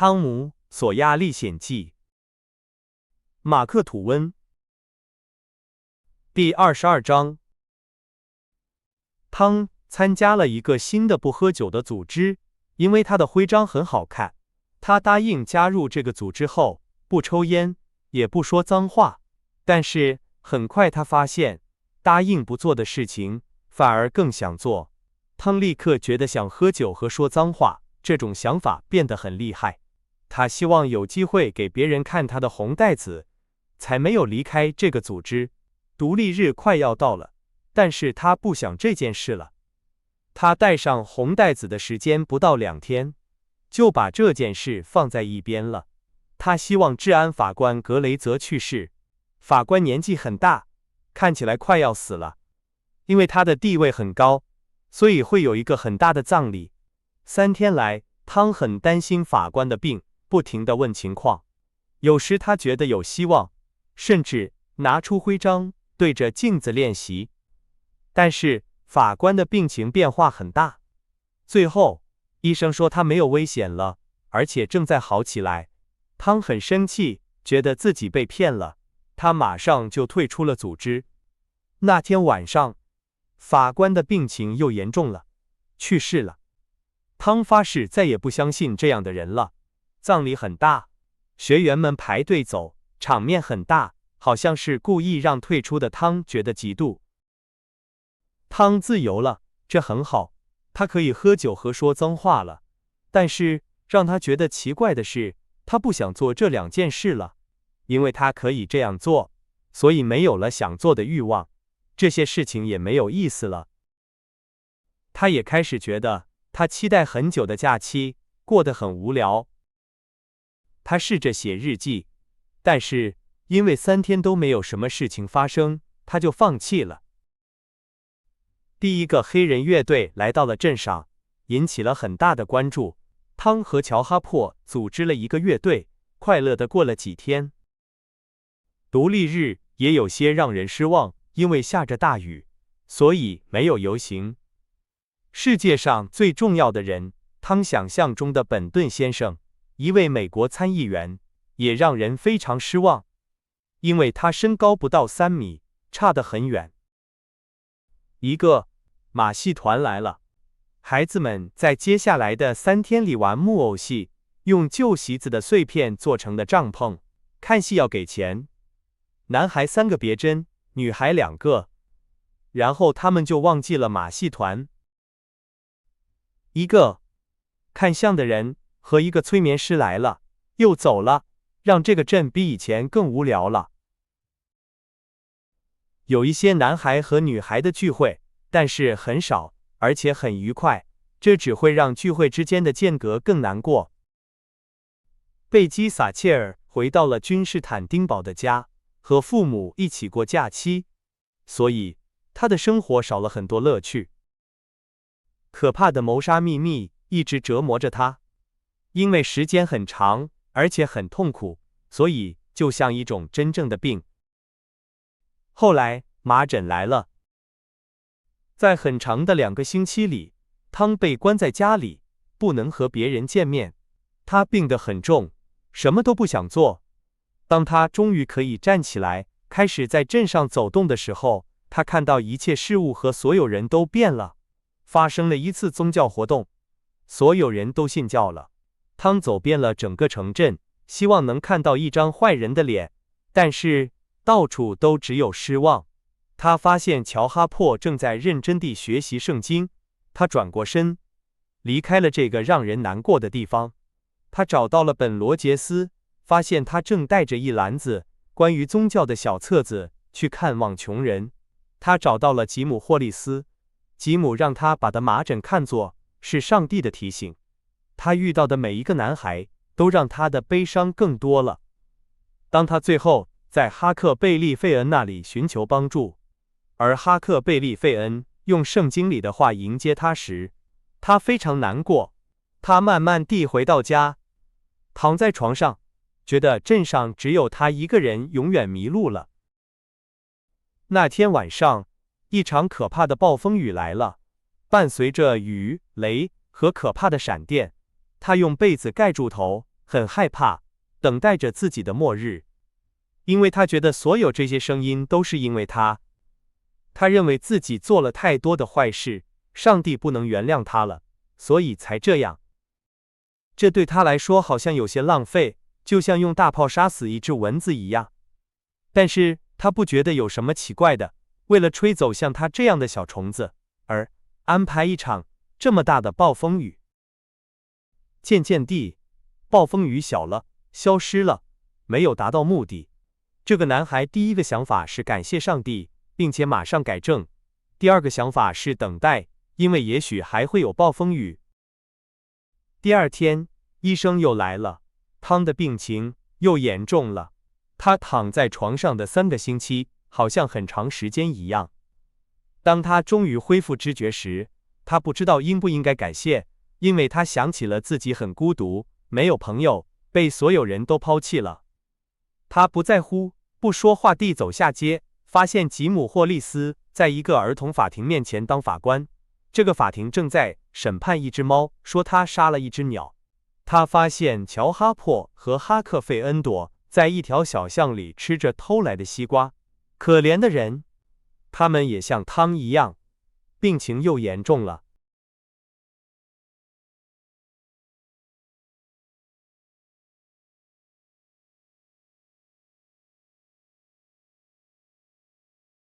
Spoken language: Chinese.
汤姆·索亚历险记，马克·吐温。第22章。汤参加了一个新的不喝酒的组织，因为他的徽章很好看。他答应加入这个组织后，不抽烟，也不说脏话。但是很快他发现，答应不做的事情，反而更想做。汤立刻觉得想喝酒和说脏话，这种想法变得很厉害。他希望有机会给别人看他的红袋子，才没有离开这个组织。独立日快要到了，但是他不想这件事了。他戴上红袋子的时间不到2天，就把这件事放在一边了。他希望治安法官格雷泽去世。法官年纪很大，看起来快要死了。因为他的地位很高，所以会有一个很大的葬礼。3天来，汤很担心法官的病，不停地问情况。有时他觉得有希望，甚至拿出徽章对着镜子练习。但是法官的病情变化很大，最后医生说他没有危险了，而且正在好起来。汤很生气，觉得自己被骗了，他马上就退出了组织。那天晚上，法官的病情又严重了，去世了。汤发誓再也不相信这样的人了。葬礼很大，学员们排队走，场面很大，好像是故意让退出的汤觉得嫉妒。汤自由了，这很好，他可以喝酒和说脏话了。但是让他觉得奇怪的是，他不想做这2件事了。因为他可以这样做，所以没有了想做的欲望，这些事情也没有意思了。他也开始觉得他期待很久的假期过得很无聊。他试着写日记，但是因为3天都没有什么事情发生，他就放弃了。第一个黑人乐队来到了镇上，引起了很大的关注。汤和乔哈珀组织了一个乐队，快乐地过了几天。独立日也有些让人失望，因为下着大雨，所以没有游行。世界上最重要的人，汤想象中的本顿先生，一位美国参议员，也让人非常失望，因为他身高不到3米，差得很远。一个马戏团来了，孩子们在接下来的3天里玩木偶戏，用旧席子的碎片做成的帐篷。看戏要给钱，男孩3个别针，女孩2个，然后他们就忘记了马戏团。一个看相的人和一个催眠师来了，又走了，让这个镇比以前更无聊了。有一些男孩和女孩的聚会，但是很少，而且很愉快，这只会让聚会之间的间隔更难过。贝基·撒切尔回到了君士坦丁堡的家，和父母一起过假期，所以他的生活少了很多乐趣。可怕的谋杀秘密一直折磨着他，因为时间很长，而且很痛苦，所以就像一种真正的病。后来麻疹来了，在很长的2个星期里，汤被关在家里，不能和别人见面。他病得很重，什么都不想做。当他终于可以站起来，开始在镇上走动的时候，他看到一切事物和所有人都变了。发生了一次宗教活动，所有人都信教了。汤走遍了整个城镇，希望能看到一张坏人的脸，但是到处都只有失望。他发现乔哈珀正在认真地学习圣经，他转过身，离开了这个让人难过的地方。他找到了本罗杰斯，发现他正带着一篮子关于宗教的小册子去看望穷人。他找到了吉姆·霍利斯，吉姆让他把的麻疹看作是上帝的提醒。他遇到的每一个男孩都让他的悲伤更多了。当他最后在哈克贝利费恩那里寻求帮助，而哈克贝利费恩用圣经里的话迎接他时，他非常难过。他慢慢地回到家，躺在床上，觉得镇上只有他一个人永远迷路了。那天晚上，一场可怕的暴风雨来了，伴随着雨、雷和可怕的闪电。他用被子盖住头，很害怕，等待着自己的末日。因为他觉得所有这些声音都是因为他。他认为自己做了太多的坏事，上帝不能原谅他了，所以才这样。这对他来说好像有些浪费，就像用大炮杀死一只蚊子一样。但是他不觉得有什么奇怪的，为了吹走像他这样的小虫子，而安排一场这么大的暴风雨。渐渐地，暴风雨小了，消失了，没有达到目的。这个男孩第一个想法是感谢上帝，并且马上改正。第二个想法是等待，因为也许还会有暴风雨。第二天，医生又来了，汤的病情又严重了。他躺在床上的3个星期，好像很长时间一样。当他终于恢复知觉时，他不知道应不应该感谢，因为他想起了自己很孤独，没有朋友，被所有人都抛弃了。他不在乎，不说话地走下街，发现吉姆·霍利斯在一个儿童法庭面前当法官。这个法庭正在审判一只猫，说他杀了一只鸟。他发现乔·哈珀和哈克·费恩朵在一条小巷里吃着偷来的西瓜。可怜的人，他们也像汤一样，病情又严重了。